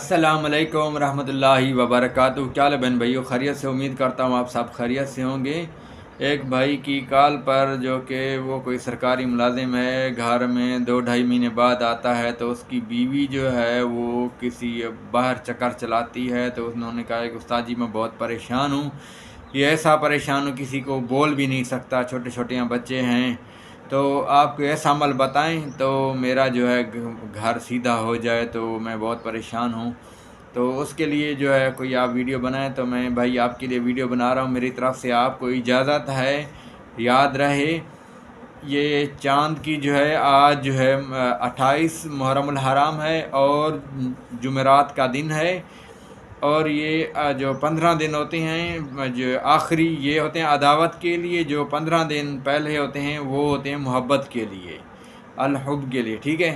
السلام علیکم ورحمۃ اللہ وبرکاتہ۔ کیا حال ہے بہن بھائیو؟ خیریت سے؟ امید کرتا ہوں آپ سب خیریت سے ہوں گے۔ ایک بھائی کی کال پر جو کہ وہ کوئی سرکاری ملازم ہے، گھر میں 2-2.5 مہینے بعد آتا ہے، تو اس کی بیوی جو ہے وہ کسی باہر چکر چلاتی ہے، تو انہوں نے کہا کہ استاد جی میں بہت پریشان ہوں، یہ ایسا پریشان ہوں کسی کو بول بھی نہیں سکتا، چھوٹے چھوٹے بچے ہیں، تو آپ کو ایسا عمل بتائیں تو میرا جو ہے گھر سیدھا ہو جائے، تو میں بہت پریشان ہوں۔ تو اس کے لیے جو ہے کوئی آپ ویڈیو بنائیں، تو میں بھائی آپ کے لیے ویڈیو بنا رہا ہوں، میری طرف سے آپ کو اجازت ہے۔ یاد رہے یہ چاند کی جو ہے آج جو ہے 28 محرم الحرام ہے اور جمعرات کا دن ہے، اور یہ جو 15 دن ہوتے ہیں جو آخری یہ ہوتے ہیں عداوت کے لیے، جو 15 دن پہلے ہوتے ہیں وہ ہوتے ہیں محبت کے لیے، الحب کے لیے، ٹھیک ہے۔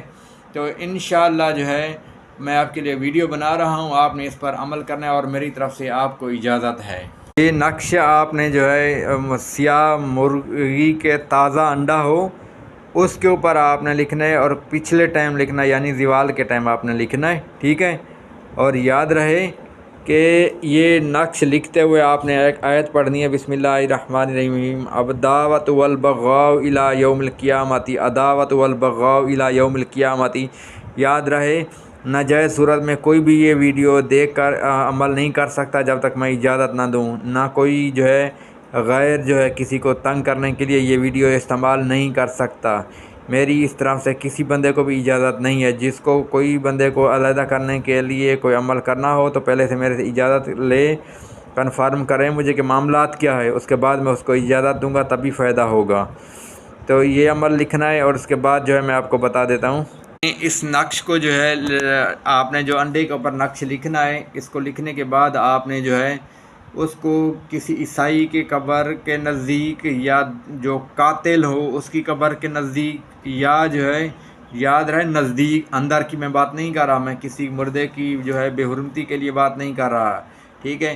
تو انشاءاللہ جو ہے میں آپ کے لیے ویڈیو بنا رہا ہوں، آپ نے اس پر عمل کرنا ہے اور میری طرف سے آپ کو اجازت ہے۔ یہ نقش آپ نے جو ہے سیاہ مرغی کے تازہ انڈا ہو اس کے اوپر آپ نے لکھنا ہے، اور پچھلے ٹائم لکھنا ہے، یعنی زوال کے ٹائم آپ نے لکھنا ہے، ٹھیک ہے۔ اور یاد رہے کہ یہ نقش لکھتے ہوئے آپ نے ایک آیت پڑھنی ہے، بسم اللہ الرحمن الرحیم، عداوۃ والبغضاء الی یوم القیامۃ، عداوۃ والبغضاء الی یوم القیامۃ۔ یاد رہے ناجائز صورت میں کوئی بھی یہ ویڈیو دیکھ کر عمل نہیں کر سکتا جب تک میں اجازت نہ دوں، نہ کوئی جو ہے غیر جو ہے کسی کو تنگ کرنے کے لیے یہ ویڈیو استعمال نہیں کر سکتا۔ میری اس طرف سے کسی بندے کو بھی اجازت نہیں ہے۔ جس کو کوئی بندے کو علیحدہ کرنے کے لیے کوئی عمل کرنا ہو تو پہلے سے میرے سے اجازت لے، کنفرم کریں مجھے کہ معاملات کیا ہے، اس کے بعد میں اس کو اجازت دوں گا، تبھی فائدہ ہوگا۔ تو یہ عمل لکھنا ہے، اور اس کے بعد جو ہے میں آپ کو بتا دیتا ہوں۔ اس نقش کو جو ہے آپ نے جو انڈے کے اوپر نقش لکھنا ہے، اس کو لکھنے کے بعد آپ نے جو ہے اس کو کسی عیسائی کے قبر کے نزدیک، یا جو قاتل ہو اس کی قبر کے نزدیک، یا جو ہے یاد رہے نزدیک، اندر کی میں بات نہیں کر رہا، میں کسی مردے کی جو ہے بے حرمتی کے لیے بات نہیں کر رہا، ٹھیک ہے۔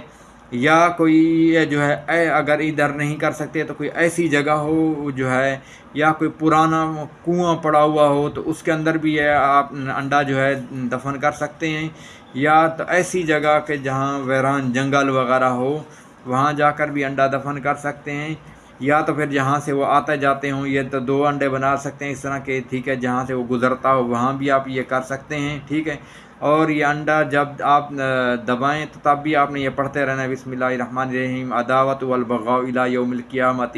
یا کوئی جو ہے اگر ادھر نہیں کر سکتے تو کوئی ایسی جگہ ہو جو ہے، یا کوئی پرانا کنواں پڑا ہوا ہو تو اس کے اندر بھی ہے آپ انڈا جو ہے دفن کر سکتے ہیں، یا تو ایسی جگہ کہ جہاں ویران جنگل وغیرہ ہو وہاں جا کر بھی انڈا دفن کر سکتے ہیں، یا تو پھر جہاں سے وہ آتے جاتے ہوں یہ تو 2 انڈے بنا سکتے ہیں اس طرح کے، ٹھیک ہے، جہاں سے وہ گزرتا ہو وہاں بھی آپ یہ کر سکتے ہیں، ٹھیک ہے۔ اور یہ انڈا جب آپ دبائیں تو تب بھی آپ نے یہ پڑھتے رہنا ہے، بسم اللہ الرحمن الرحیم، عداوۃ والبغضاء الی یوم القیامۃ،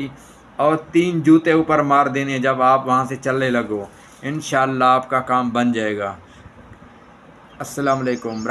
اور 3 جوتے اوپر مار دینے جب آپ وہاں سے چلنے لگو، انشاءاللہ آپ کا کام بن جائے گا۔ السلام علیکم